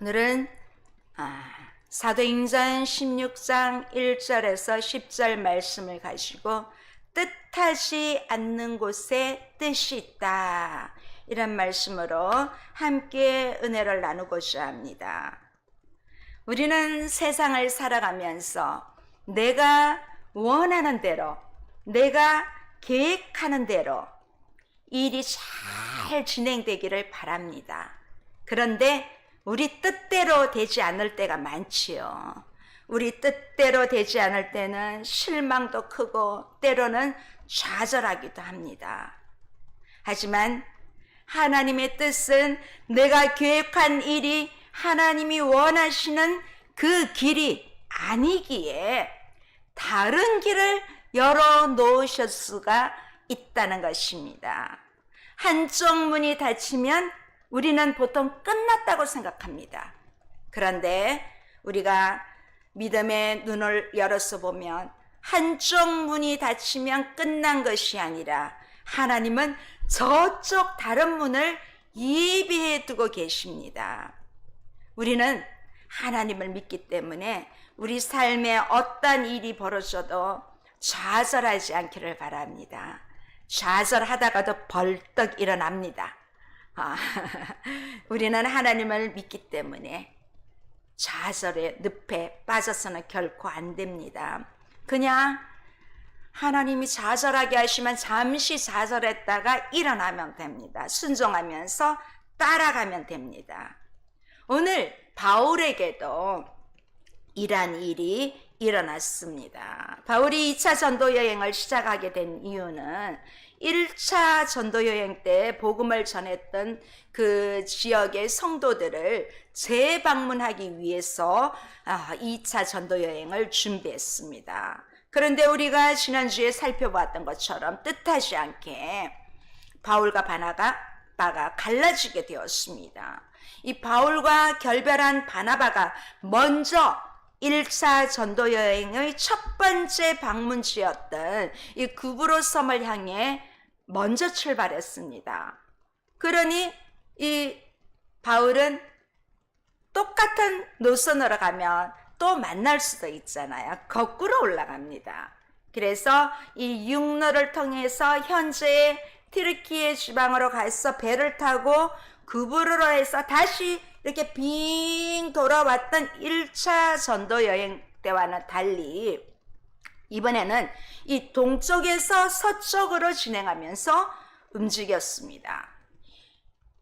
오늘은 사도행전 16장 1절에서 10절 말씀을 가지고 뜻하지 않는 곳에 뜻이 있다, 이런 말씀으로 함께 은혜를 나누고자 합니다. 우리는 세상을 살아가면서 내가 원하는 대로, 내가 계획하는 대로 일이 잘 진행되기를 바랍니다. 그런데 우리 뜻대로 되지 않을 때가 많지요. 우리 뜻대로 되지 않을 때는 실망도 크고 때로는 좌절하기도 합니다. 하지만 하나님의 뜻은 내가 계획한 일이 하나님이 원하시는 그 길이 아니기에 다른 길을 열어놓으실 수가 있다는 것입니다. 한쪽 문이 닫히면 우리는 보통 끝났다고 생각합니다. 그런데 우리가 믿음의 눈을 열어서 보면 한쪽 문이 닫히면 끝난 것이 아니라 하나님은 저쪽 다른 문을 예비해 두고 계십니다. 우리는 하나님을 믿기 때문에 우리 삶에 어떤 일이 벌어져도 좌절하지 않기를 바랍니다. 좌절하다가도 벌떡 일어납니다. 우리는 하나님을 믿기 때문에 좌절의 늪에 빠져서는 결코 안 됩니다. 그냥 하나님이 좌절하게 하시면 잠시 좌절했다가 일어나면 됩니다. 순종하면서 따라가면 됩니다. 오늘 바울에게도 이러한 일이 일어났습니다. 바울이 2차 전도 여행을 시작하게 된 이유는 1차 전도 여행 때 복음을 전했던 그 지역의 성도들을 재방문하기 위해서 2차 전도 여행을 준비했습니다. 그런데 우리가 지난주에 살펴봤던 것처럼 뜻하지 않게 바울과 바나바가 갈라지게 되었습니다. 이 바울과 결별한 바나바가 먼저 1차 전도 여행의 첫 번째 방문지였던 이 구브로 섬을 향해 먼저 출발했습니다. 그러니 이 바울은 똑같은 노선으로 가면 또 만날 수도 있잖아요. 거꾸로 올라갑니다. 그래서 이 육로를 통해서 현재 튀르키예 지방으로 가서 배를 타고 구브로로에서 다시 이렇게 빙 돌아왔던 1차 전도 여행 때와는 달리 이번에는 이 동쪽에서 서쪽으로 진행하면서 움직였습니다.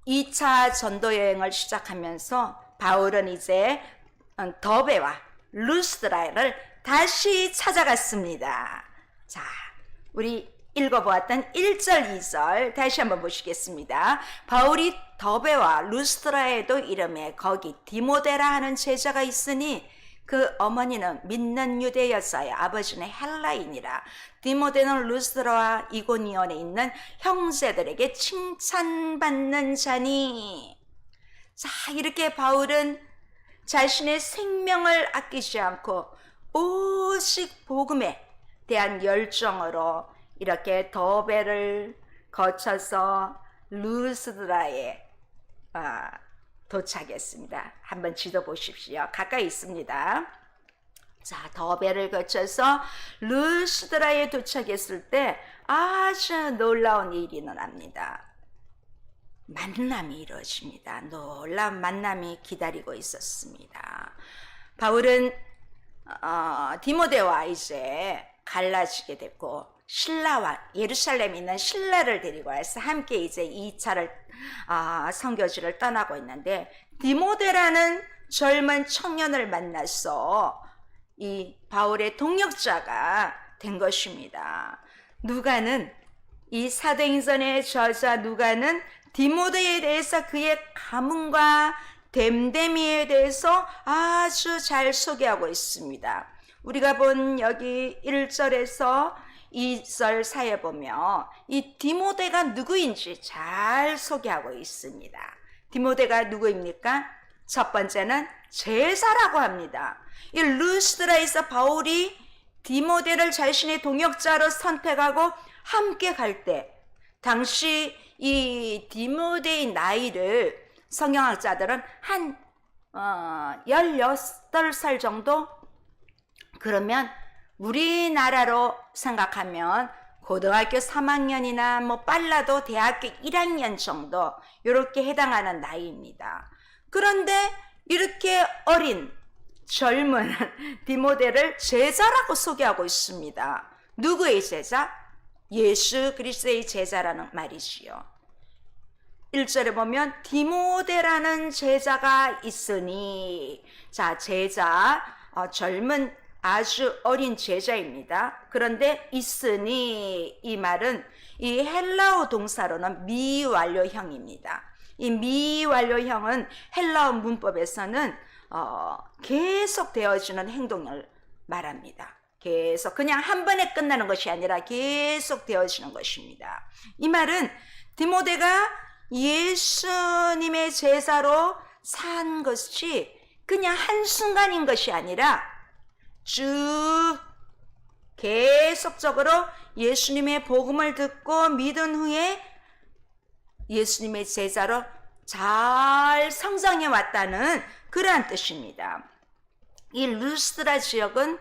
2차 전도 여행을 시작하면서 바울은 이제 더베와 루스드라를 다시 찾아갔습니다. 자, 우리 읽어보았던 1절, 2절 다시 한번 보시겠습니다. 바울이 더베와 루스드라에도 이름에 거기 디모데라 하는 제자가 있으니 그 어머니는 믿는 유대 여자의 아버지는 헬라인이라. 디모데는 루스드라와 이고니온에 있는 형제들에게 칭찬받는 자니. 자, 이렇게 바울은 자신의 생명을 아끼지 않고 오직 복음에 대한 열정으로 이렇게 더베를 거쳐서 루스드라에 도착했습니다. 한번 지도 보십시오. 가까이 있습니다. 자, 더베를 거쳐서 루스드라에 도착했을 때 아주 놀라운 일이 일어납니다. 만남이 이루어집니다. 놀라운 만남이 기다리고 있었습니다. 바울은 디모데와 이제 갈라지게 됐고 신라와 예루살렘에 있는 신라를 데리고 와서 함께 이제 2차를 선교지를 떠나고 있는데 디모데라는 젊은 청년을 만나서 이 바울의 동역자가 된 것입니다. 누가는 이 사도행전의 저자 누가는 디모데에 대해서 그의 가문과 됨됨이에 대해서 아주 잘 소개하고 있습니다. 우리가 본 여기 1절에서 2절 사이에 보면 이 디모데가 누구인지 잘 소개하고 있습니다. 디모데가 누구입니까? 첫 번째는 제자라고 합니다. 이 루스드라에서 바울이 디모데를 자신의 동역자로 선택하고 함께 갈 때 당시 이 디모데의 나이를 성경학자들은 한 18살 정도? 그러면 우리나라로 생각하면 고등학교 3학년이나 뭐 빨라도 대학교 1학년 정도 이렇게 해당하는 나이입니다. 그런데 이렇게 어린 젊은 디모데를 제자라고 소개하고 있습니다. 누구의 제자? 예수 그리스도의 제자라는 말이지요. 1절에 보면 디모데라는 제자가 있으니, 자, 제자, 젊은 아주 어린 제자입니다. 그런데 있으니, 이 말은 이 헬라어 동사로는 미완료형입니다. 이 미완료형은 헬라어 문법에서는 계속 되어지는 행동을 말합니다. 계속, 그냥 한 번에 끝나는 것이 아니라 계속 되어지는 것입니다. 이 말은 디모데가 예수님의 제자로 산 것이 그냥 한순간인 것이 아니라 쭉 계속적으로 예수님의 복음을 듣고 믿은 후에 예수님의 제자로 잘 성장해 왔다는 그러한 뜻입니다. 이 루스드라 지역은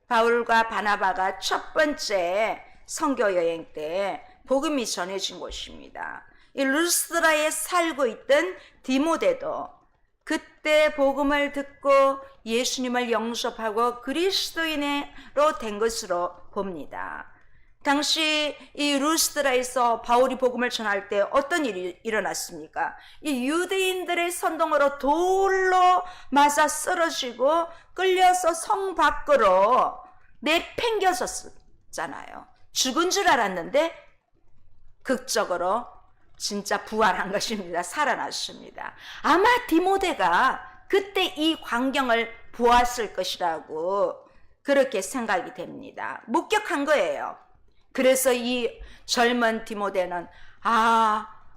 바울과 바나바가 첫 번째 선교 여행 때 복음이 전해진 곳입니다. 이 루스드라에 살고 있던 디모데도 그때 복음을 듣고 예수님을 영접하고 그리스도인으로 된 것으로 봅니다. 당시 이 루스드라에서 바울이 복음을 전할 때 어떤 일이 일어났습니까? 이 유대인들의 선동으로 돌로 맞아 쓰러지고 끌려서 성 밖으로 내팽겨졌잖아요. 죽은 줄 알았는데 극적으로 진짜 부활한 것입니다. 살아났습니다. 아마 디모데가 그때 이 광경을 보았을 것이라고 그렇게 생각이 됩니다. 목격한 거예요. 그래서 이 젊은 디모데는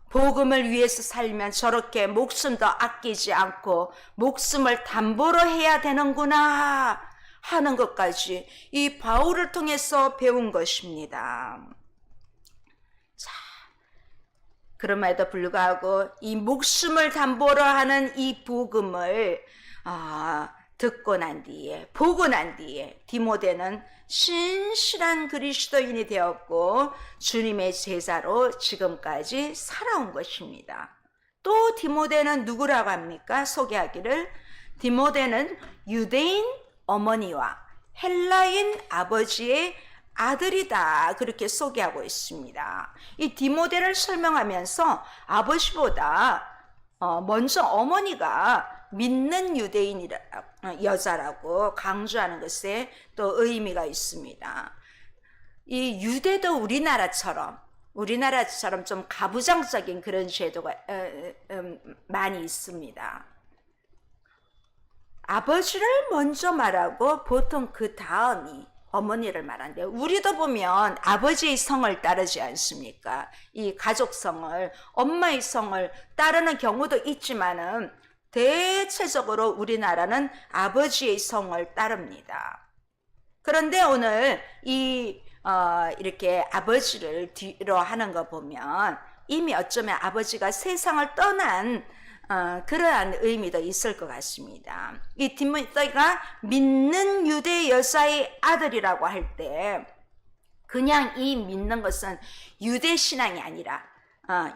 복음을 위해서 살면 저렇게 목숨도 아끼지 않고 목숨을 담보로 해야 되는구나 하는 것까지 이 바울을 통해서 배운 것입니다. 자, 그럼에도 불구하고 이 목숨을 담보로 하는 이 복음을 듣고 난 뒤에, 보고 난 뒤에 디모데는 신실한 그리스도인이 되었고 주님의 제자로 지금까지 살아온 것입니다. 또 디모데는 누구라고 합니까? 소개하기를 디모데는 유대인 어머니와 헬라인 아버지의 아들이다, 그렇게 소개하고 있습니다. 이 디모데를 설명하면서 아버지보다 먼저 어머니가 믿는 유대인 여자라고 강조하는 것에 또 의미가 있습니다. 이 유대도 우리나라처럼 좀 가부장적인 그런 제도가 많이 있습니다. 아버지를 먼저 말하고 보통 그 다음이 어머니를 말하는데, 우리도 보면 아버지의 성을 따르지 않습니까? 이 가족성을, 엄마의 성을 따르는 경우도 있지만은 대체적으로 우리나라는 아버지의 성을 따릅니다. 그런데 오늘 이렇게 아버지를 뒤로 하는 거 보면 이미 어쩌면 아버지가 세상을 떠난 그러한 의미도 있을 것 같습니다. 이 디모데가 믿는 유대 여자의 아들이라고 할 때 그냥 이 믿는 것은 유대 신앙이 아니라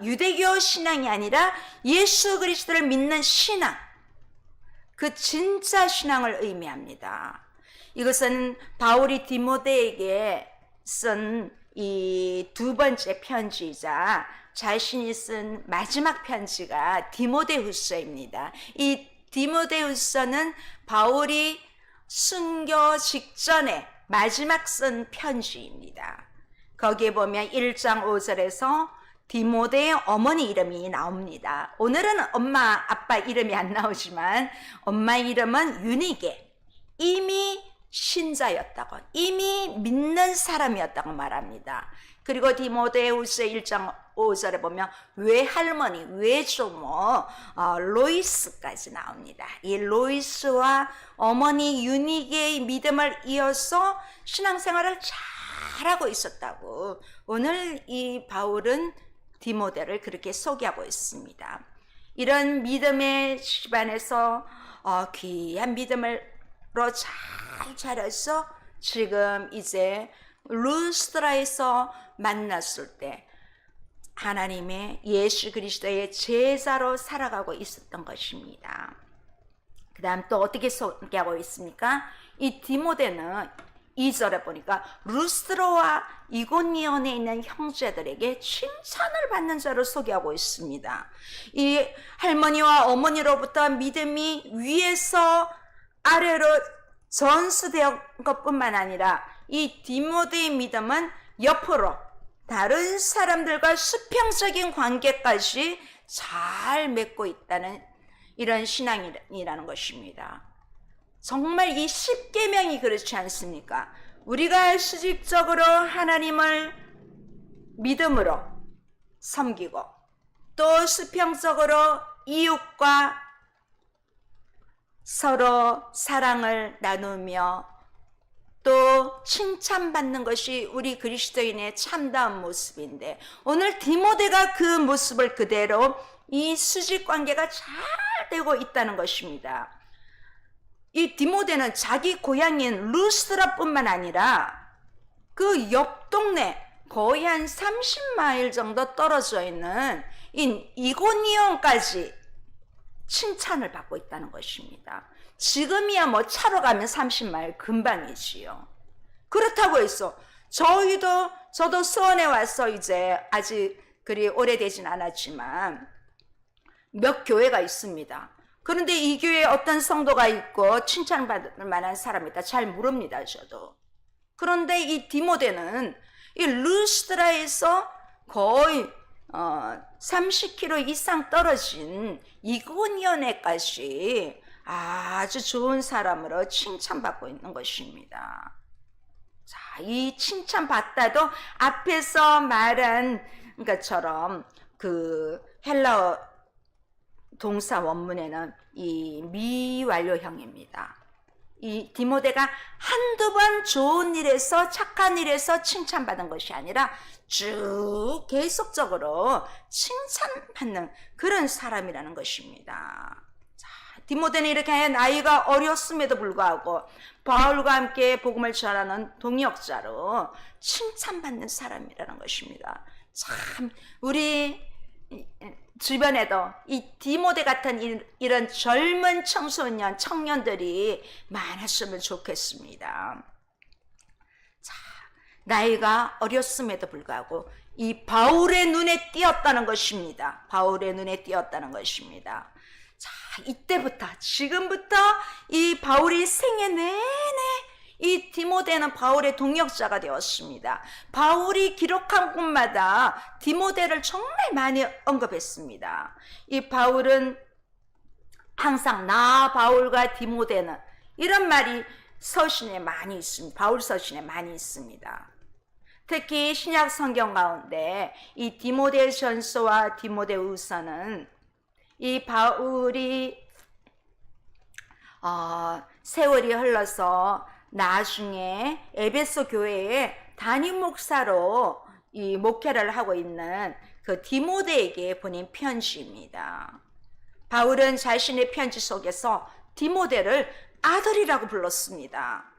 유대교 신앙이 아니라 예수 그리스도를 믿는 신앙, 그 진짜 신앙을 의미합니다. 이것은 바울이 디모데에게 쓴 이 두 번째 편지이자 자신이 쓴 마지막 편지가 디모데후서입니다. 이 디모데후서는 바울이 순교 직전에 마지막 쓴 편지입니다. 거기에 보면 1장 5절에서 디모데의 어머니 이름이 나옵니다. 오늘은 엄마, 아빠 이름이 안 나오지만 엄마 이름은 유니게, 이미 신자였다고, 이미 믿는 사람이었다고 말합니다. 그리고 디모데후서 1장 5절에 보면 외할머니, 외조모 로이스까지 나옵니다. 이 로이스와 어머니 유니게의 믿음을 이어서 신앙생활을 잘하고 있었다고 오늘 이 바울은 디모데를 그렇게 소개하고 있습니다. 이런 믿음의 집안에서 귀한 믿음으로 잘 자라서 지금 이제 루스드라에서 만났을 때 하나님의 예수 그리스도의 제자로 살아가고 있었던 것입니다. 그 다음 또 어떻게 소개하고 있습니까? 이 디모데는 2절에 보니까 루스드라와 이고니온에 있는 형제들에게 칭찬을 받는 자로 소개하고 있습니다. 이 할머니와 어머니로부터 믿음이 위에서 아래로 전수된 것뿐만 아니라 이 디모데의 믿음은 옆으로 다른 사람들과 수평적인 관계까지 잘 맺고 있다는 이런 신앙이라는 것입니다. 정말 이 10계명이 그렇지 않습니까? 우리가 수직적으로 하나님을 믿음으로 섬기고 또 수평적으로 이웃과 서로 사랑을 나누며 또 칭찬받는 것이 우리 그리스도인의 참다운 모습인데 오늘 디모데가 그 모습을 그대로 이 수직관계가 잘 되고 있다는 것입니다. 이 디모데는 자기 고향인 루스드라뿐만 아니라 그 옆 동네 거의 한 30마일 정도 떨어져 있는 이고니온까지 칭찬을 받고 있다는 것입니다. 지금이야 뭐 차로 가면 30마일 금방이지요. 그렇다고 해서 저도 수원에 와서 이제 아직 그리 오래되진 않았지만 몇 교회가 있습니다. 그런데 이 교회에 어떤 성도가 있고 칭찬받을 만한 사람이 있다 잘 모릅니다, 저도. 그런데 이 디모데는 이 루스드라에서 거의 30km 이상 떨어진 이고니온에까지 아주 좋은 사람으로 칭찬받고 있는 것입니다. 자, 이 칭찬받다도 앞에서 말한 것처럼 그 헬라어 동사 원문에는 이 미완료형입니다. 이 디모데가 한두 번 좋은 일에서 착한 일에서 칭찬받은 것이 아니라 쭉 계속적으로 칭찬받는 그런 사람이라는 것입니다. 자, 디모데는 이렇게 나이가 어렸음에도 불구하고 바울과 함께 복음을 전하는 동역자로 칭찬받는 사람이라는 것입니다. 참 우리 주변에도 이 디모데 같은 이런 젊은 청년들이 많았으면 좋겠습니다. 자, 나이가 어렸음에도 불구하고 이 바울의 눈에 띄었다는 것입니다. 바울의 눈에 띄었다는 것입니다. 자, 이때부터 지금부터 이 바울이 생애 내내 이 디모데는 바울의 동역자가 되었습니다. 바울이 기록한 곳마다 디모데를 정말 많이 언급했습니다. 이 바울은 항상 나 바울과 디모데는 이런 말이 서신에 많이 있습니다. 바울 서신에 많이 있습니다. 특히 신약 성경 가운데 이 디모데전서와 디모데후서는 이 바울이 세월이 흘러서 나중에 에베소 교회에 담임 목사로 이 목회를 하고 있는 그 디모데에게 보낸 편지입니다. 바울은 자신의 편지 속에서 디모데를 아들이라고 불렀습니다.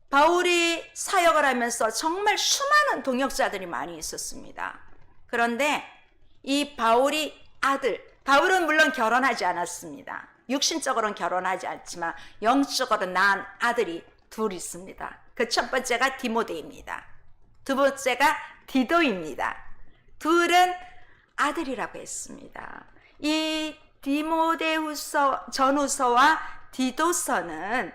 바울이 사역을 하면서 정말 수많은 동역자들이 많이 있었습니다. 그런데 이 바울은 물론 결혼하지 않았습니다. 육신적으로는 결혼하지 않지만 영적으로 낳은 아들이 둘 있습니다. 그 첫 번째가 디모데입니다. 두 번째가 디도입니다. 둘은 아들이라고 했습니다. 이 디모데후서 전후서와 디도서는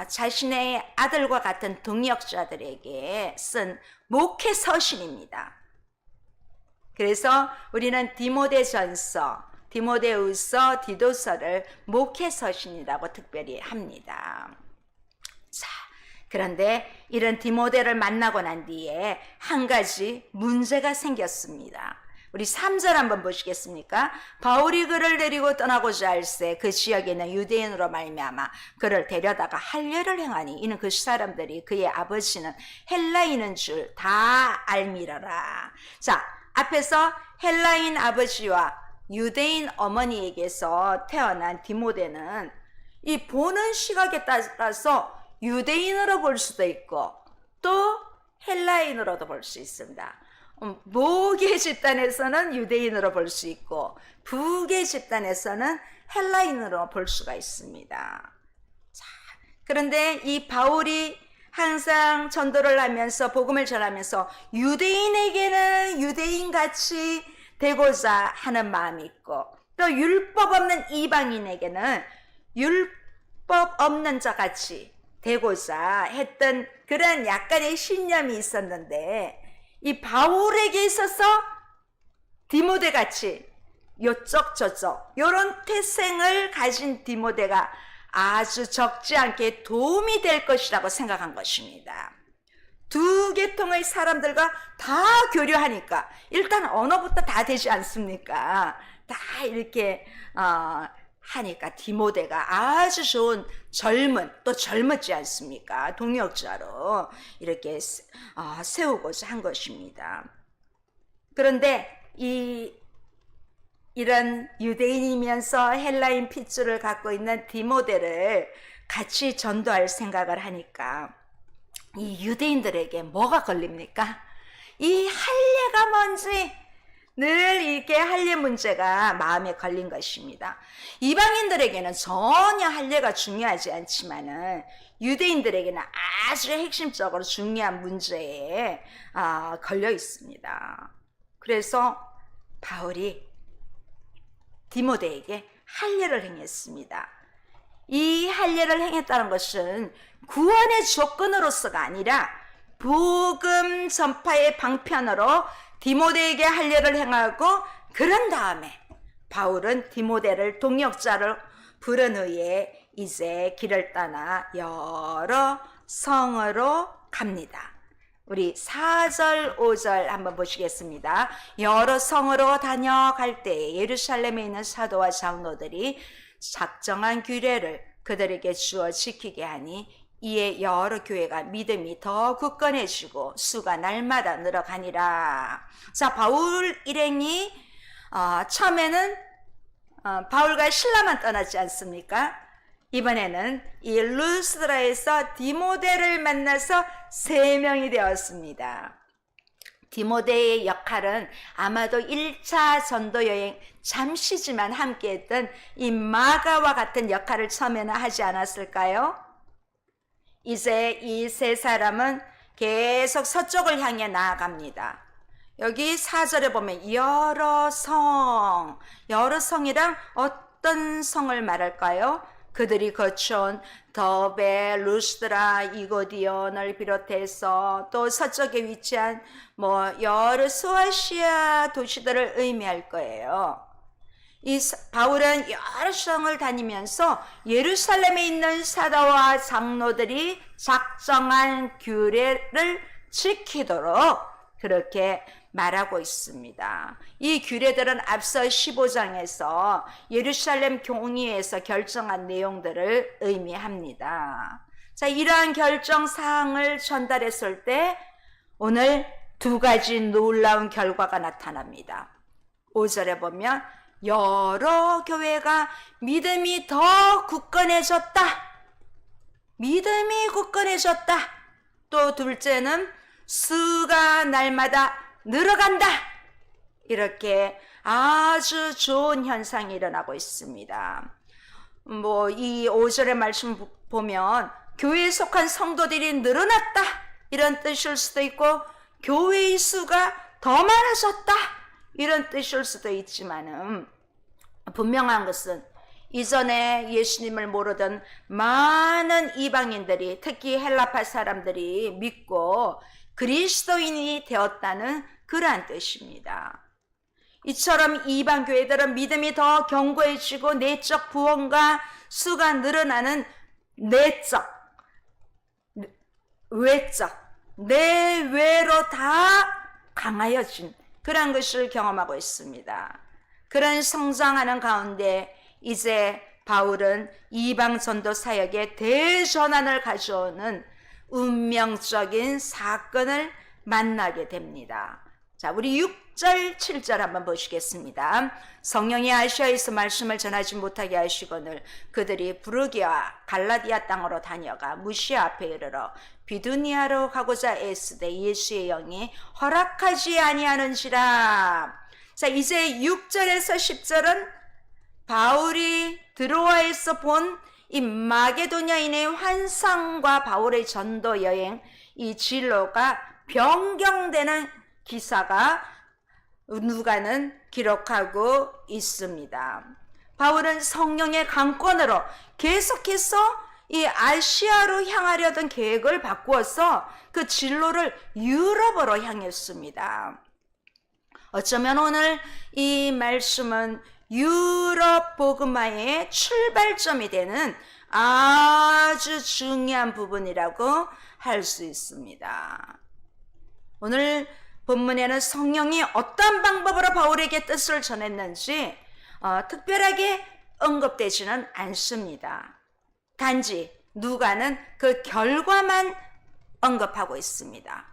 자신의 아들과 같은 동역자들에게 쓴 목회 서신입니다. 그래서 우리는 디모데전서, 디모데후서, 디도서를 목회 서신이라고 특별히 합니다. 자, 그런데 이런 디모데를 만나고 난 뒤에 한 가지 문제가 생겼습니다. 우리 3절 한번 보시겠습니까? 바울이 그를 데리고 떠나고자 할새 그 지역에 있는 유대인으로 말미암아 그를 데려다가 할례를 행하니 이는 그 사람들이 그의 아버지는 헬라인인 줄 다 알미러라. 자, 앞에서 헬라인 아버지와 유대인 어머니에게서 태어난 디모데는 이 보는 시각에 따라서 유대인으로 볼 수도 있고 또 헬라인으로도 볼 수 있습니다. 목의 집단에서는 유대인으로 볼 수 있고 북의 집단에서는 헬라인으로 볼 수가 있습니다. 자, 그런데 이 바울이 항상 전도를 하면서 복음을 전하면서 유대인에게는 유대인같이 되고자 하는 마음이 있고 또 율법 없는 이방인에게는 율법 없는 자같이 되고자 했던 그런 약간의 신념이 있었는데 이 바울에게 있어서 디모데같이 요쪽 저쪽 요런 태생을 가진 디모데가 아주 적지 않게 도움이 될 것이라고 생각한 것입니다. 두 계통의 사람들과 다 교류하니까 일단 언어부터 다 되지 않습니까? 다 이렇게 하니까 디모데가 아주 좋은 젊은 또 젊었지 않습니까? 동역자로 이렇게 세우고자 한 것입니다. 그런데 이런 유대인이면서 헬라인 핏줄을 갖고 있는 디모데를 같이 전도할 생각을 하니까 이 유대인들에게 뭐가 걸립니까? 이 할례가 뭔지 늘 이렇게 할례 문제가 마음에 걸린 것입니다. 이방인들에게는 전혀 할례가 중요하지 않지만은 유대인들에게는 아주 핵심적으로 중요한 문제에 걸려 있습니다. 그래서 바울이 디모데에게 할례를 행했습니다. 이 할례를 행했다는 것은 구원의 조건으로서가 아니라 복음 전파의 방편으로 디모데에게 할례를 행하고 그런 다음에 바울은 디모데를 동역자로 부른 후에 이제 길을 떠나 여러 성으로 갑니다. 우리 4절 5절 한번 보시겠습니다. 여러 성으로 다녀갈 때 예루살렘에 있는 사도와 장로들이 작정한 규례를 그들에게 주어 지키게 하니 이에 여러 교회가 믿음이 더 굳건해지고 수가 날마다 늘어가니라. 자, 바울 일행이 처음에는 바울과 실라만 떠났지 않습니까? 이번에는 이 루스드라에서 디모데를 만나서 3명이 되었습니다. 디모데의 역할은 아마도 1차 전도 여행 잠시지만 함께했던 이 마가와 같은 역할을 처음에는 하지 않았을까요? 이제 이 3사람은 계속 서쪽을 향해 나아갑니다. 여기 4절에 보면 여러 성이랑 어떤 성을 말할까요? 그들이 거쳐온 더베, 루스드라, 이고디온을 비롯해서 또 서쪽에 위치한 여러 소아시아 도시들을 의미할 거예요. 이 바울은 여러 성을 다니면서 예루살렘에 있는 사도와 장로들이 작정한 규례를 지키도록 그렇게 말하고 있습니다. 이 규례들은 앞서 15장에서 예루살렘 공의회에서 결정한 내용들을 의미합니다. 자, 이러한 결정 사항을 전달했을 때 오늘 2가지 놀라운 결과가 나타납니다. 5절에 보면 여러 교회가 믿음이 더 굳건해졌다. 믿음이 굳건해졌다. 또 둘째는 수가 날마다 늘어간다. 이렇게 아주 좋은 현상이 일어나고 있습니다. 이 5절의 말씀 보면 교회에 속한 성도들이 늘어났다. 이런 뜻일 수도 있고 교회의 수가 더 많아졌다. 이런 뜻일 수도 있지만은 분명한 것은 이전에 예수님을 모르던 많은 이방인들이 특히 헬라파 사람들이 믿고 그리스도인이 되었다는 그러한 뜻입니다. 이처럼 이방 교회들은 믿음이 더 견고해지고 내적 부흥과 수가 늘어나는 내적, 외적, 내외로 다 강하여진 그런 것을 경험하고 있습니다. 그런 성장하는 가운데 이제 바울은 이방 전도 사역의 대전환을 가져오는 운명적인 사건을 만나게 됩니다. 자, 우리 6절 7절 한번 보시겠습니다. 성령이 아시아에서 말씀을 전하지 못하게 하시거늘 그들이 부르기와 갈라디아 땅으로 다녀가 무시아 앞에 이르러 비두니아로 가고자 애쓰되 예수의 영이 허락하지 아니하는지라. 자, 이제 6절에서 10절은 바울이 드로아에서 본 이 마게도냐인의 환상과 바울의 전도 여행, 이 진로가 변경되는 기사가 누가는 기록하고 있습니다. 바울은 성령의 강권으로 계속해서 이 아시아로 향하려던 계획을 바꾸어서 그 진로를 유럽으로 향했습니다. 어쩌면 오늘 이 말씀은 유럽 복음화의 출발점이 되는 아주 중요한 부분이라고 할 수 있습니다. 오늘 본문에는 성령이 어떤 방법으로 바울에게 뜻을 전했는지 특별하게 언급되지는 않습니다. 단지 누가는 그 결과만 언급하고 있습니다.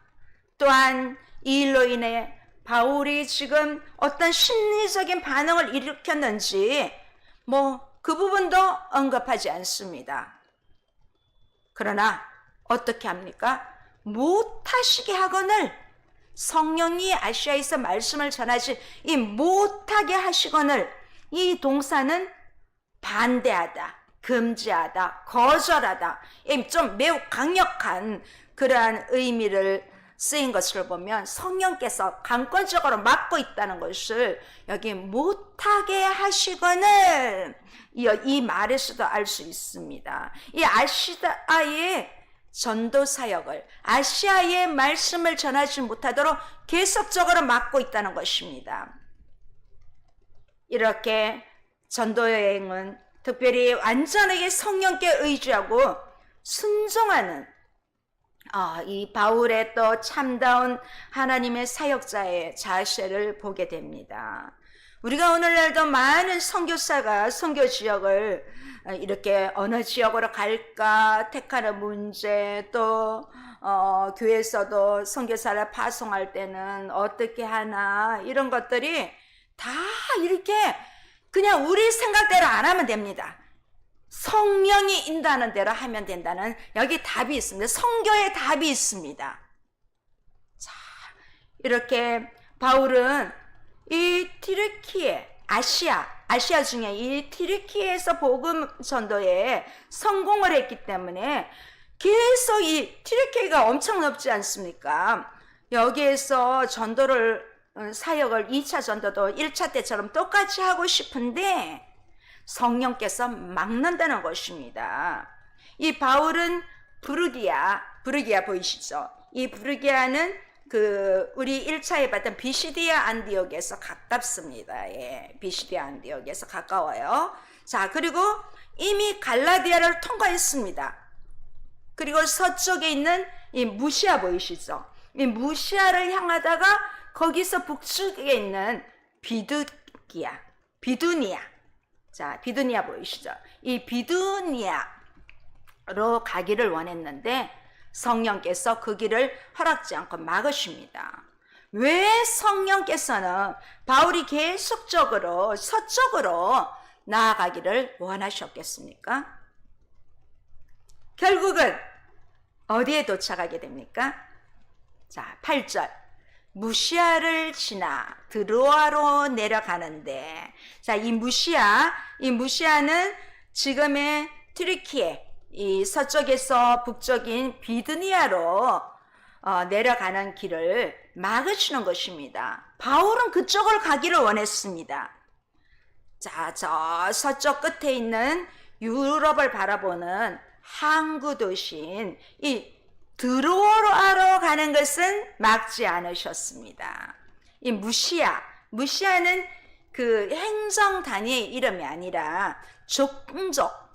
또한 이 일로 인해 바울이 지금 어떤 심리적인 반응을 일으켰는지 그 부분도 언급하지 않습니다. 그러나 어떻게 합니까? 못하시게 하거늘, 성령이 아시아에서 말씀을 전하지 못하게 하시거늘, 이 동사는 반대하다, 금지하다, 거절하다, 좀 매우 강력한 그러한 의미를 쓰인 것을 보면 성령께서 강권적으로 막고 있다는 것을 여기 못하게 하시거늘, 이 말에서도 알 수 있습니다. 이 아시아의 전도 사역을, 아시아의 말씀을 전하지 못하도록 계속적으로 막고 있다는 것입니다. 이렇게 전도 여행은 특별히 완전하게 성령께 의지하고 순종하는 이 바울의 또 참다운 하나님의 사역자의 자세를 보게 됩니다. 우리가 오늘날도 많은 선교사가 선교 지역을 이렇게 어느 지역으로 갈까 택하는 문제, 또 교회에서도 선교사를 파송할 때는 어떻게 하나, 이런 것들이 다 이렇게 그냥 우리 생각대로 안 하면 됩니다. 성령이 인도하는 대로 하면 된다는 여기 답이 있습니다. 성경에 답이 있습니다. 자, 이렇게 바울은 이 튀르키예, 아시아 중에 이 튀르키예에서 복음 전도에 성공을 했기 때문에 계속 이 튀르키예가 엄청 넓지 않습니까? 여기에서 사역을 2차 전도도 1차 때처럼 똑같이 하고 싶은데 성령께서 막는다는 것입니다. 이 바울은 부르기아 보이시죠? 이 부르기아는 우리 1차에 봤던 비시디아 안디옥에서 가깝습니다. 예, 비시디아 안디옥에서 가까워요. 자, 그리고 이미 갈라디아를 통과했습니다. 그리고 서쪽에 있는 이 무시아 보이시죠? 이 무시아를 향하다가 거기서 북쪽에 있는 비두니아. 자, 비두니아 보이시죠? 이 비두니아로 가기를 원했는데 성령께서 그 길을 허락지 않고 막으십니다. 왜 성령께서는 바울이 계속적으로 서쪽으로 나아가기를 원하셨겠습니까? 결국은 어디에 도착하게 됩니까? 자, 8절. 무시아를 지나 드로아로 내려가는데, 자, 이 무시아는 지금의 튀르키예, 이 서쪽에서 북쪽인 비드니아로 내려가는 길을 막으시는 것입니다. 바울은 그쪽을 가기를 원했습니다. 자, 저 서쪽 끝에 있는 유럽을 바라보는 항구 도시인 이 드로아로 가는 것은 막지 않으셨습니다. 이 무시아는 그 행정 단위의 이름이 아니라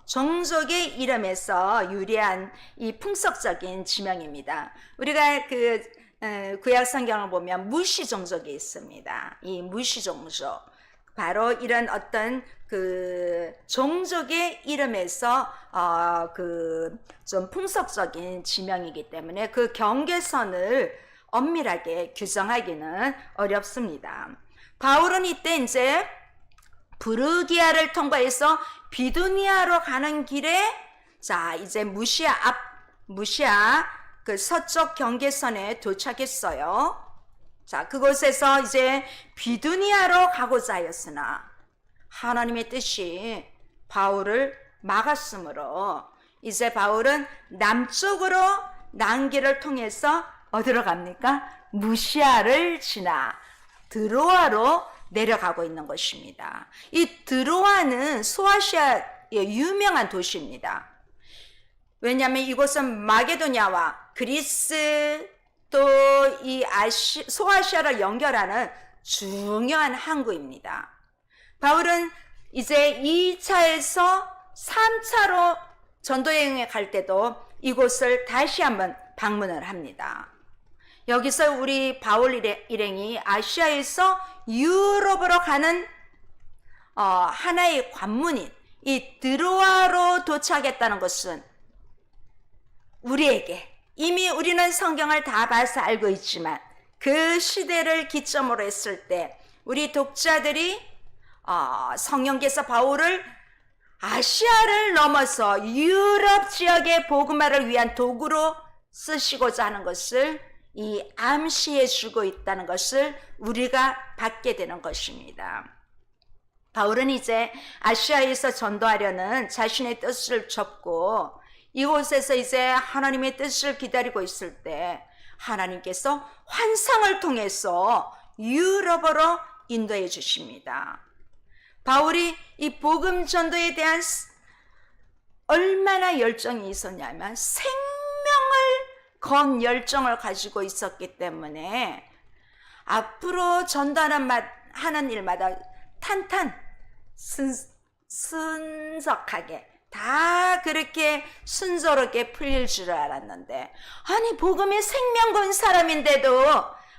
종족의 이름에서 유래한 이 풍속적인 지명입니다. 우리가 구약 성경을 보면 무시 종족이 있습니다. 이 무시 종족, 바로 이런 어떤 종족의 이름에서 좀 풍속적인 지명이기 때문에 그 경계선을 엄밀하게 규정하기는 어렵습니다. 바울은 이때 이제 부르기아를 통과해서 비두니아로 가는 길에 자 이제 무시아 그 서쪽 경계선에 도착했어요. 자 그곳에서 이제 비두니아로 가고자 하였으나 하나님의 뜻이 바울을 막았으므로 이제 바울은 남쪽으로 난길을 통해서 어디로 갑니까? 무시아를 지나 드로아로 내려가고 있는 것입니다. 이 드로아는 소아시아의 유명한 도시입니다. 왜냐하면 이곳은 마게도냐와 그리스 또 이 소아시아를 연결하는 중요한 항구입니다. 바울은 이제 2차에서 3차로 전도여행에 갈 때도 이곳을 다시 한번 방문을 합니다. 여기서 우리 바울 일행이 아시아에서 유럽으로 가는 하나의 관문인 이 드로아로 도착했다는 것은 우리에게 이미 우리는 성경을 다 봐서 알고 있지만 그 시대를 기점으로 했을 때 우리 독자들이 성령께서 바울을 아시아를 넘어서 유럽 지역의 복음화를 위한 도구로 쓰시고자 하는 것을 이 암시해 주고 있다는 것을 우리가 받게 되는 것입니다. 바울은 이제 아시아에서 전도하려는 자신의 뜻을 접고 이곳에서 이제 하나님의 뜻을 기다리고 있을 때 하나님께서 환상을 통해서 유럽으로 인도해 주십니다. 바울이 이 복음 전도에 대한 얼마나 열정이 있었냐면 생명을 건 열정을 가지고 있었기 때문에 앞으로 전도하는 일마다 순석하게 다 그렇게 순조롭게 풀릴 줄 알았는데 아니 복음의 생명 건 사람인데도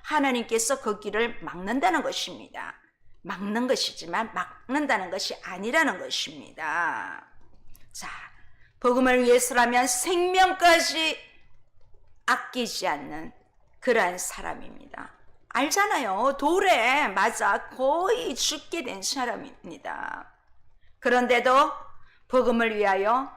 하나님께서 그 길을 막는다는 것입니다. 막는 것이지만 막는다는 것이 아니라는 것입니다. 자, 복음을 위해서라면 생명까지 아끼지 않는 그러한 사람입니다. 알잖아요. 돌에 맞아 거의 죽게 된 사람입니다. 그런데도 복음을 위하여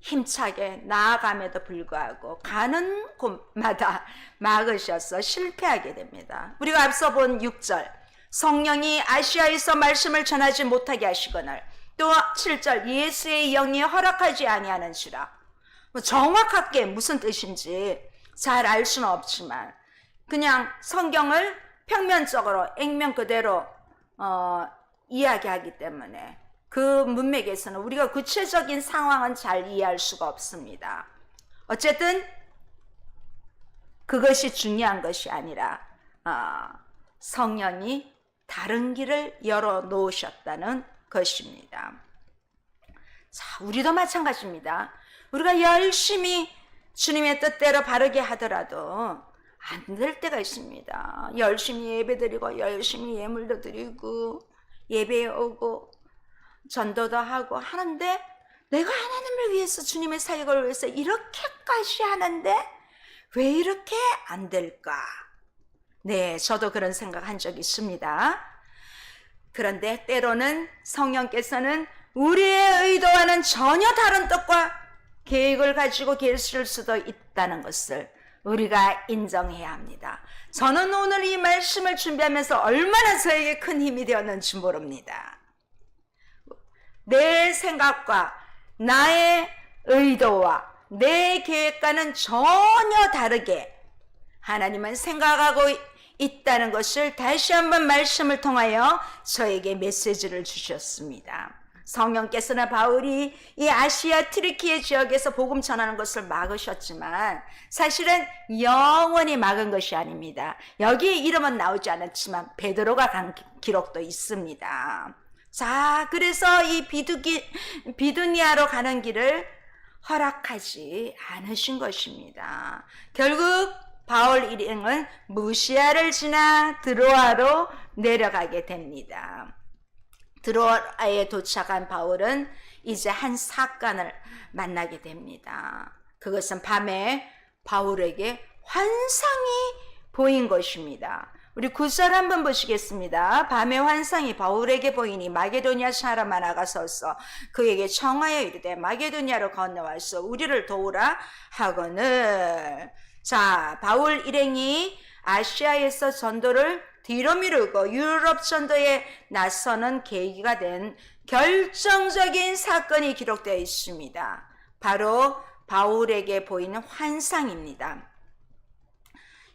힘차게 나아감에도 불구하고 가는 곳마다 막으셔서 실패하게 됩니다. 우리가 앞서 본 6절 성령이 아시아에서 말씀을 전하지 못하게 하시거늘 또 7절 예수의 영이 허락하지 아니하는지라. 정확하게 무슨 뜻인지 잘 알 수는 없지만 그냥 성경을 평면적으로 액면 그대로 이야기하기 때문에 그 문맥에서는 우리가 구체적인 상황은 잘 이해할 수가 없습니다. 어쨌든 그것이 중요한 것이 아니라 성령이 다른 길을 열어놓으셨다는 것입니다. 자, 우리도 마찬가지입니다. 우리가 열심히 주님의 뜻대로 바르게 하더라도 안 될 때가 있습니다. 열심히 예배드리고 열심히 예물도 드리고 예배에 오고 전도도 하고 하는데 내가 하나님을 위해서 주님의 사역을 위해서 이렇게까지 하는데 왜 이렇게 안 될까? 네, 저도 그런 생각한 적이 있습니다. 그런데 때로는 성령께서는 우리의 의도와는 전혀 다른 뜻과 계획을 가지고 계실 수도 있다는 것을 우리가 인정해야 합니다. 저는 오늘 이 말씀을 준비하면서 얼마나 저에게 큰 힘이 되었는지 모릅니다. 내 생각과 나의 의도와 내 계획과는 전혀 다르게 하나님은 생각하고 있다는 것을 다시 한번 말씀을 통하여 저에게 메시지를 주셨습니다. 성령께서는 바울이 이 아시아 트리키에 지역에서 복음 전하는 것을 막으셨지만 사실은 영원히 막은 것이 아닙니다. 여기에 이름은 나오지 않았지만 베드로가 간 기록도 있습니다. 자, 그래서 이 비두니아로 가는 길을 허락하지 않으신 것입니다. 결국 바울 일행은 무시아를 지나 드로아로 내려가게 됩니다. 드로아에 도착한 바울은 이제 한 사건을 만나게 됩니다. 그것은 밤에 바울에게 환상이 보인 것입니다. 우리 9절 한번 보시겠습니다. 밤의 환상이 바울에게 보이니 마게도냐 사람 하나가 서서 그에게 청하여 이르되 마게도냐로 건너와서 우리를 도우라 하거늘. 자, 바울 일행이 아시아에서 전도를 뒤로 미루고 유럽 전도에 나서는 계기가 된 결정적인 사건이 기록되어 있습니다. 바로 바울에게 보이는 환상입니다.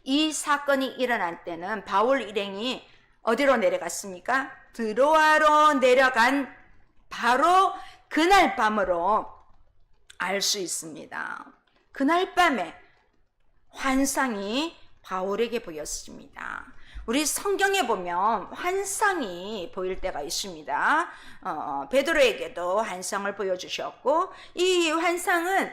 이 사건이 일어난 때는 바울 일행이 어디로 내려갔습니까? 드로아로 내려간 바로 그날 밤으로 알 수 있습니다. 그날 밤에 환상이 바울에게 보였습니다. 우리 성경에 보면 환상이 보일 때가 있습니다. 베드로에게도 환상을 보여주셨고, 이 환상은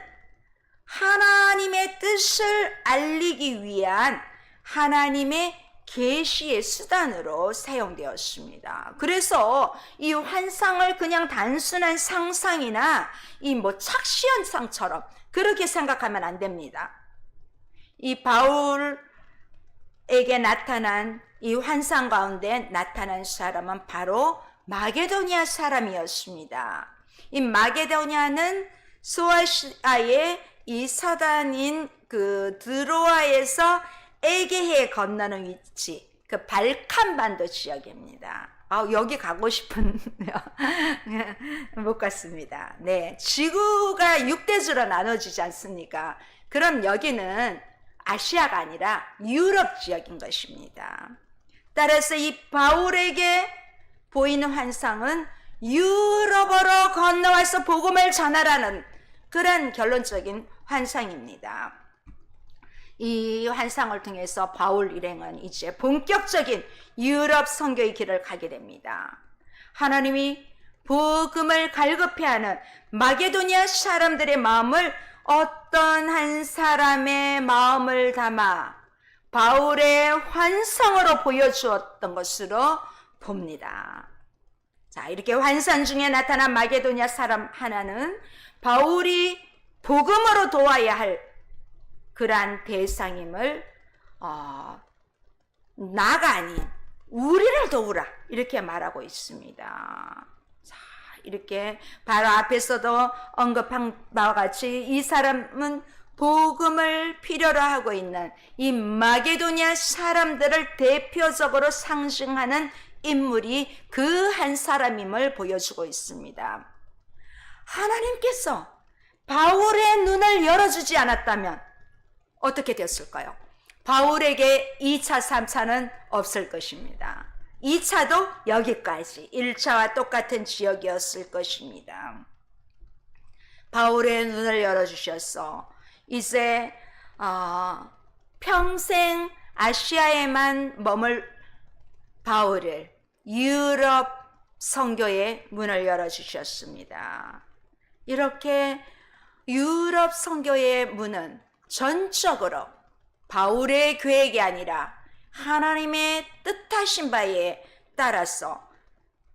하나님의 뜻을 알리기 위한 하나님의 계시의 수단으로 사용되었습니다. 그래서 이 환상을 그냥 단순한 상상이나 이 착시현상처럼 그렇게 생각하면 안 됩니다. 이 바울에게 나타난 이 환상 가운데 나타난 사람은 바로 마게도냐 사람이었습니다. 이 마게도냐는 소아시아의 이 서단인 그 드로아에서 에게해 건너는 위치, 그 발칸반도 지역입니다. 여기 가고 싶은 못 갔습니다. 네, 지구가 6대주로 나눠지지 않습니까? 그럼 여기는 아시아가 아니라 유럽 지역인 것입니다. 따라서 이 바울에게 보이는 환상은 유럽으로 건너와서 복음을 전하라는 그런 결론적인 환상입니다. 이 환상을 통해서 바울 일행은 이제 본격적인 유럽 선교의 길을 가게 됩니다. 하나님이 복음을 갈급해하는 마게도냐 사람들의 마음을 어떤 한 사람의 마음을 담아 바울의 환상으로 보여주었던 것으로 봅니다. 자, 이렇게 환상 중에 나타난 마게도냐 사람 하나는 바울이 복음으로 도와야 할 그러한 대상임을 나가 아닌 우리를 도우라 이렇게 말하고 있습니다. 자, 이렇게 바로 앞에서도 언급한 바와 같이 이 사람은 복음을 필요로 하고 있는 이 마게도냐 사람들을 대표적으로 상징하는 인물이 그 한 사람임을 보여주고 있습니다. 하나님께서 바울의 눈을 열어주지 않았다면 어떻게 됐을까요? 바울에게 2차, 3차는 없을 것입니다. 2차도 여기까지 1차와 똑같은 지역이었을 것입니다. 바울의 눈을 열어주셔서 이제 평생 아시아에만 머물 바울을 유럽 선교의 문을 열어주셨습니다. 이렇게 유럽 선교의 문은 전적으로 바울의 계획이 아니라 하나님의 뜻하신 바에 따라서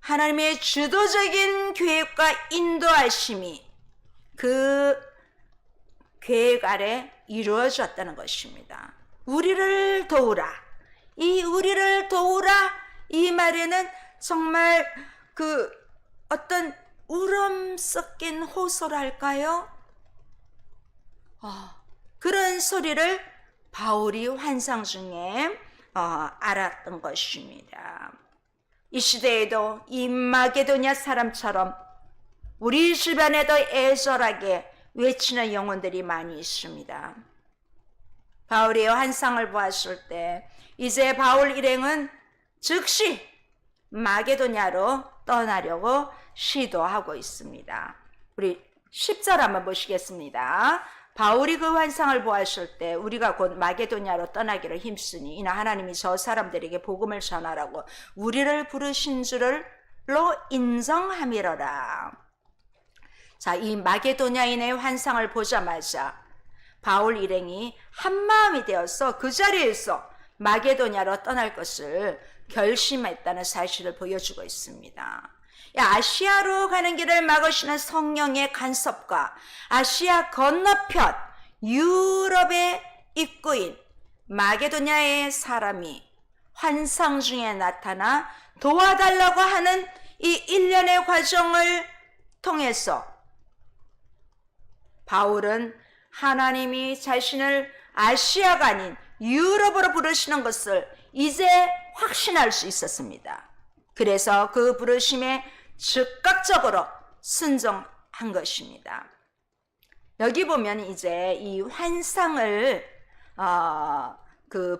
하나님의 주도적인 계획과 인도하심이 그 계획 아래 이루어졌다는 것입니다. 우리를 도우라. 이 우리를 도우라 이 말에는 정말 그 어떤 울음 섞인 호소랄까요? 그런 소리를 바울이 환상 중에 알았던 것입니다. 이 시대에도 이 마게도냐 사람처럼 우리 주변에도 애절하게 외치는 영혼들이 많이 있습니다. 바울이 환상을 보았을 때 이제 바울 일행은 즉시 마게도냐로 떠나려고 시도하고 있습니다. 우리 10절 한번 보시겠습니다. 바울이 그 환상을 보았을 때 우리가 곧 마게도냐로 떠나기를 힘쓰니 이나 하나님이 저 사람들에게 복음을 전하라고 우리를 부르신 줄로 인정함이로라. 자, 이 마게도냐인의 환상을 보자마자 바울 일행이 한마음이 되어서 그 자리에서 마게도냐로 떠날 것을 결심했다는 사실을 보여주고 있습니다. 아시아로 가는 길을 막으시는 성령의 간섭과 아시아 건너편 유럽의 입구인 마게도냐의 사람이 환상 중에 나타나 도와달라고 하는 이 일련의 과정을 통해서 바울은 하나님이 자신을 아시아가 아닌 유럽으로 부르시는 것을 이제 확신할 수 있었습니다. 그래서 그 부르심에 즉각적으로 순종한 것입니다. 여기 보면 이제 이 환상을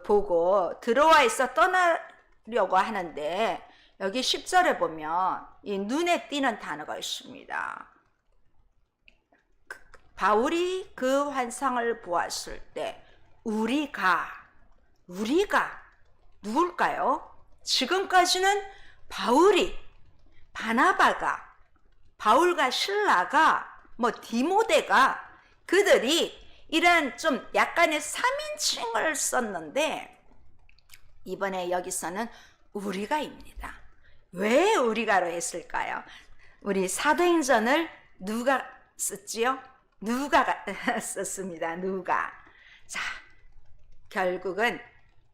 보고 드로아에서 떠나려고 하는데 여기 10절에 보면 이 눈에 띄는 단어가 있습니다. 바울이 그 환상을 보았을 때 우리가 누굴까요? 지금까지는 바울이, 바나바가, 바울과 실라가, 디모데가 그들이 이런 좀 약간의 3인칭을 썼는데 이번에 여기서는 우리가입니다. 왜 우리가로 했을까요? 우리 사도행전을 누가 썼지요? 누가가 썼습니다. 누가. 자, 결국은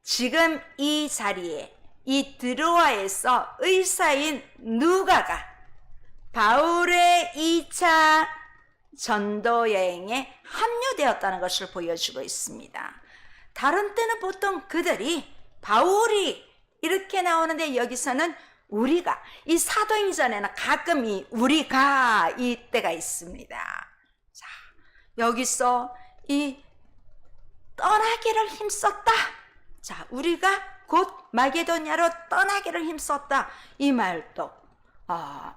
지금 이 자리에 이 드로아에서 의사인 누가가 바울의 2차 전도 여행에 합류되었다는 것을 보여주고 있습니다. 다른 때는 보통 그들이 바울이 이렇게 나오는데 여기서는 우리가, 이 사도행전에는 가끔 이 우리가 이 때가 있습니다. 자, 여기서 이 떠나기를 힘썼다. 자, 우리가 곧 마게도냐로 떠나기를 힘썼다. 이 말도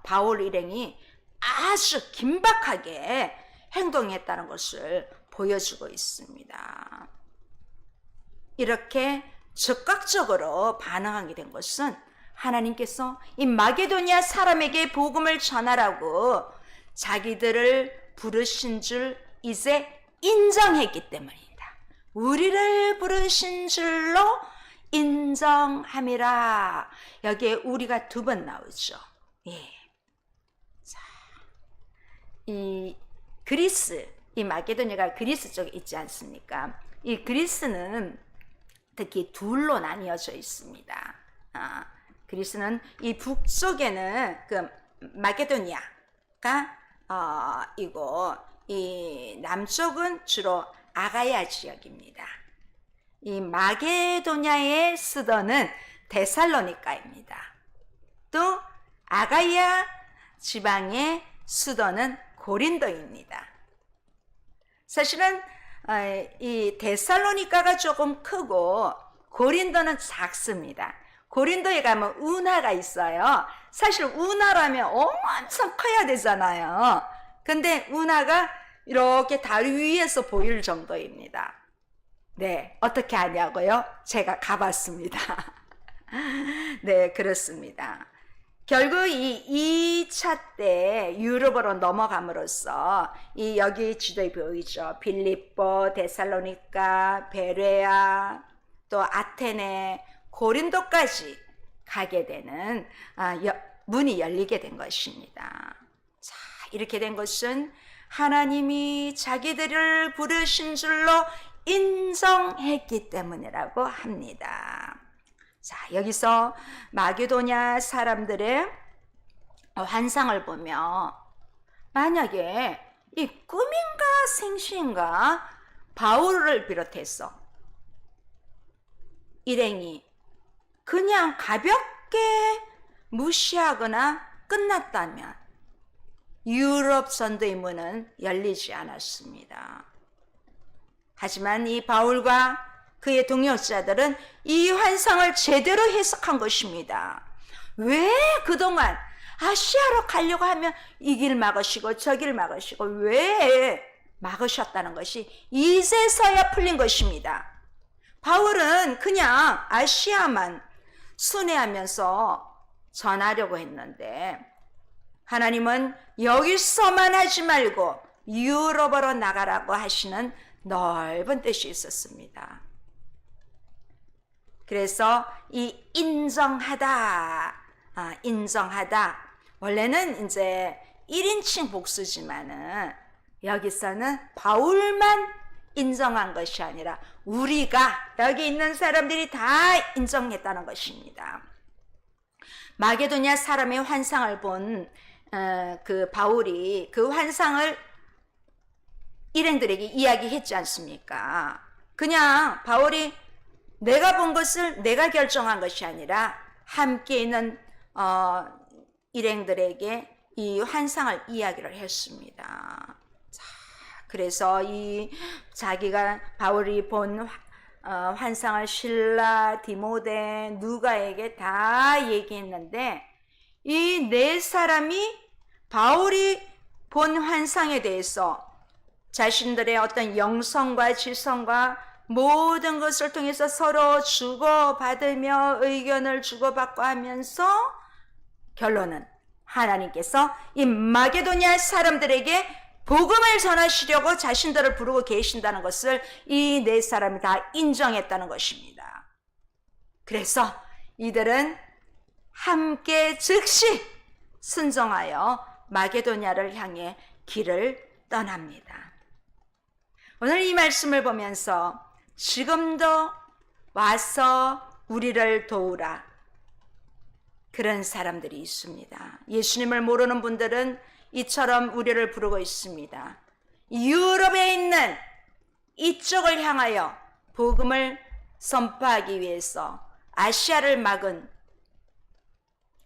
바울 일행이 아주 긴박하게 행동했다는 것을 보여주고 있습니다. 이렇게 즉각적으로 반응하게 된 것은 하나님께서 이 마게도냐 사람에게 복음을 전하라고 자기들을 부르신 줄 이제 인정했기 때문입니다. 우리를 부르신 줄로 인정함이라. 여기에 우리가 2번 나오죠. 예. 자, 이 그리스, 이 마게도냐가 그리스 쪽에 있지 않습니까? 이 그리스는 특히 둘로 나뉘어져 있습니다. 그리스는 이 북쪽에는 그 마게도냐가 이고 이 남쪽은 주로 아가야 지역입니다. 이 마게도냐의 수도는 데살로니가입니다. 또 아가야 지방의 수도는 고린도입니다. 사실은 이 데살로니가가 조금 크고 고린도는 작습니다. 고린도에 가면 운하가 있어요. 사실 운하라면 엄청 커야 되잖아요. 근데 운하가 이렇게 다리 위에서 보일 정도입니다. 네, 어떻게 하냐고요? 제가 가봤습니다. 네, 그렇습니다. 결국 이 2차 때 유럽으로 넘어감으로써 이 여기 지도에 보이죠. 빌립보, 데살로니가, 베레아, 또 아테네, 고린도까지 가게 되는 문이 열리게 된 것입니다. 자, 이렇게 된 것은 하나님이 자기들을 부르신 줄로 인정했기 때문이라고 합니다. 자, 여기서 마게도냐 사람들의 환상을 보며 만약에 이 꿈인가 생시인가 바울을 비롯해서 일행이 그냥 가볍게 무시하거나 끝났다면 유럽 전도의 문은 열리지 않았습니다. 하지만 이 바울과 그의 동역자들은 이 환상을 제대로 해석한 것입니다. 왜 그동안 아시아로 가려고 하면 이 길 막으시고 저 길 막으시고 왜 막으셨다는 것이 이제서야 풀린 것입니다. 바울은 그냥 아시아만 순회하면서 전하려고 했는데 하나님은 여기서만 하지 말고 유럽으로 나가라고 하시는 넓은 뜻이 있었습니다. 그래서 이 인정하다, 원래는 이제 1인칭 복수지만은 여기서는 바울만 인정한 것이 아니라 우리가 여기 있는 사람들이 다 인정했다는 것입니다. 마게도냐 사람의 환상을 본 그 바울이 그 환상을 일행들에게 이야기했지 않습니까? 그냥 바울이 내가 본 것을 내가 결정한 것이 아니라 함께 있는 일행들에게 이 환상을 이야기를 했습니다. 자, 그래서 이 자기가 바울이 본 환상을 실라, 디모데, 누가에게 다 얘기했는데 이 네 사람이 바울이 본 환상에 대해서 자신들의 어떤 영성과 지성과 모든 것을 통해서 서로 주고받으며 의견을 주고받고 하면서 결론은 하나님께서 이 마게도냐 사람들에게 복음을 전하시려고 자신들을 부르고 계신다는 것을 이 네 사람이 다 인정했다는 것입니다. 그래서 이들은 함께 즉시 순종하여 마게도냐를 향해 길을 떠납니다. 오늘 이 말씀을 보면서 지금도 와서 우리를 도우라, 그런 사람들이 있습니다. 예수님을 모르는 분들은 이처럼 우리를 부르고 있습니다. 유럽에 있는 이쪽을 향하여 복음을 선포하기 위해서 아시아를 막은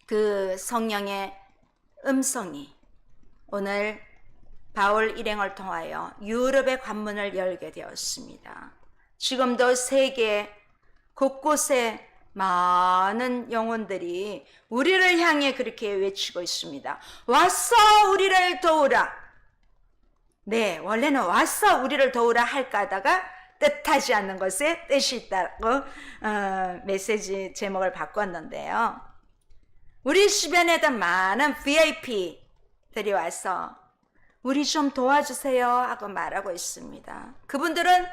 그 성령의 음성이 오늘 바울 일행을 통하여 유럽의 관문을 열게 되었습니다. 지금도 세계 곳곳에 많은 영혼들이 우리를 향해 그렇게 외치고 있습니다. 와서 우리를 도우라. 네, 원래는 와서 우리를 도우라 할까 하다가 뜻하지 않는 것에 뜻이 있다고 메시지 제목을 바꿨는데요. 우리 주변에도 많은 VIP들이 와서 우리 좀 도와주세요 하고 말하고 있습니다. 그분들은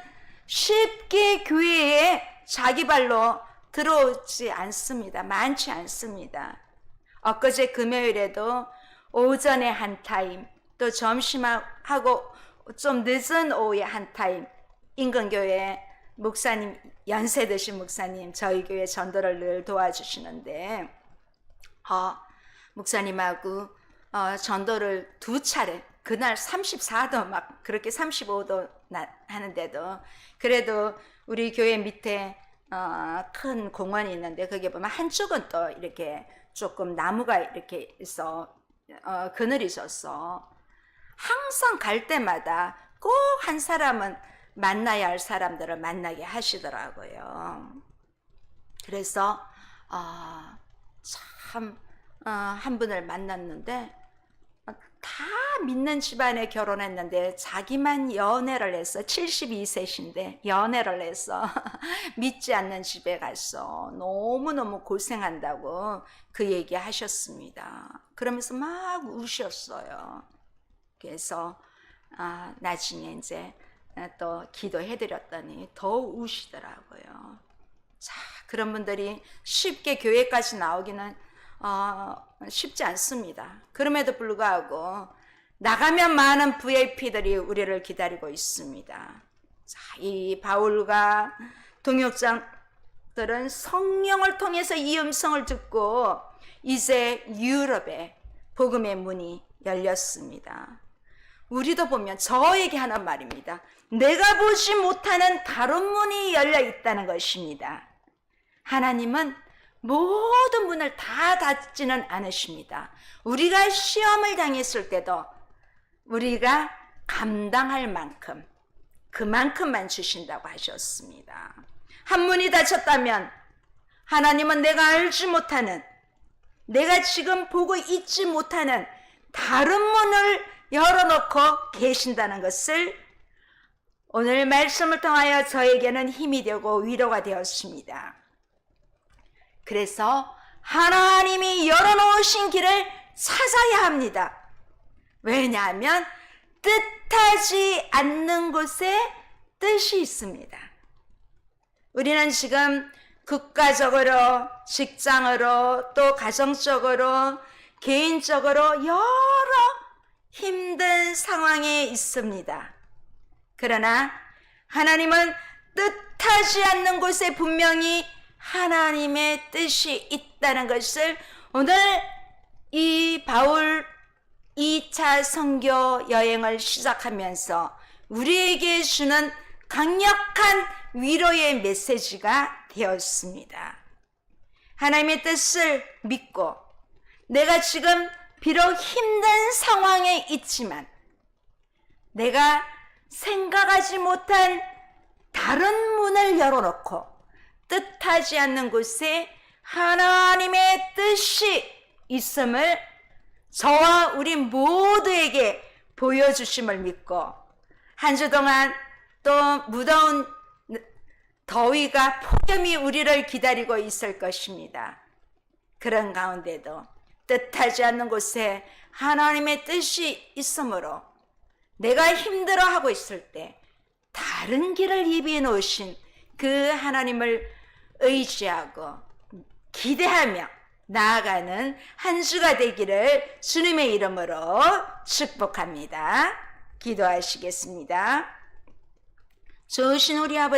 쉽게 교회에 자기 발로 들어오지 않습니다. 많지 않습니다. 엊그제 금요일에도 오전에 한 타임, 또 점심하고 좀 늦은 오후에 한 타임, 인근교회 목사님, 연세 드신 목사님 저희 교회 전도를 늘 도와주시는데 목사님하고 전도를 두 차례, 그날 34도 막 그렇게 35도 하는데도 그래도 우리 교회 밑에 큰 공원이 있는데 거기에 보면 한쪽은 또 이렇게 조금 나무가 이렇게 있어 그늘이 있었어. 항상 갈 때마다 꼭 한 사람은 만나야 할 사람들을 만나게 하시더라고요. 그래서 참 한 분을 만났는데 다 믿는 집안에 결혼했는데 자기만 연애를 했어. 72세신데 연애를 해서 믿지 않는 집에 가서 너무너무 고생한다고 그 얘기 하셨습니다. 그러면서 막 우셨어요. 그래서 나중에 이제 또 기도해드렸더니 더 우시더라고요. 자, 그런 분들이 쉽게 교회까지 나오기는 쉽지 않습니다. 그럼에도 불구하고 나가면 많은 VIP들이 우리를 기다리고 있습니다. 자, 이 바울과 동역자들은 성령을 통해서 이 음성을 듣고 이제 유럽에 복음의 문이 열렸습니다. 우리도 보면 저에게 하는 말입니다. 내가 보지 못하는 다른 문이 열려 있다는 것입니다. 하나님은 모든 문을 다 닫지는 않으십니다. 우리가 시험을 당했을 때도 우리가 감당할 만큼 그만큼만 주신다고 하셨습니다. 한 문이 닫혔다면 하나님은 내가 알지 못하는, 내가 지금 보고 있지 못하는 다른 문을 열어놓고 계신다는 것을 오늘 말씀을 통하여 저에게는 힘이 되고 위로가 되었습니다. 그래서 하나님이 열어놓으신 길을 찾아야 합니다. 왜냐하면 뜻하지 않는 곳에 뜻이 있습니다. 우리는 지금 국가적으로, 직장으로, 또 가정적으로, 개인적으로 여러 힘든 상황에 있습니다. 그러나 하나님은 뜻하지 않는 곳에 분명히 하나님의 뜻이 있다는 것을 오늘 이 바울 2차 선교 여행을 시작하면서 우리에게 주는 강력한 위로의 메시지가 되었습니다. 하나님의 뜻을 믿고 내가 지금 비록 힘든 상황에 있지만 내가 생각하지 못한 다른 문을 열어놓고 뜻하지 않는 곳에 하나님의 뜻이 있음을 저와 우리 모두에게 보여주심을 믿고 한 주 동안 또 무더운 더위가 폭염이 우리를 기다리고 있을 것입니다. 그런 가운데도 뜻하지 않는 곳에 하나님의 뜻이 있으므로 내가 힘들어하고 있을 때 다른 길을 예비해 놓으신 그 하나님을 의지하고 기대하며 나아가는 한 주가 되기를 주님의 이름으로 축복합니다. 기도하시겠습니다. 좋으신 우리 아버지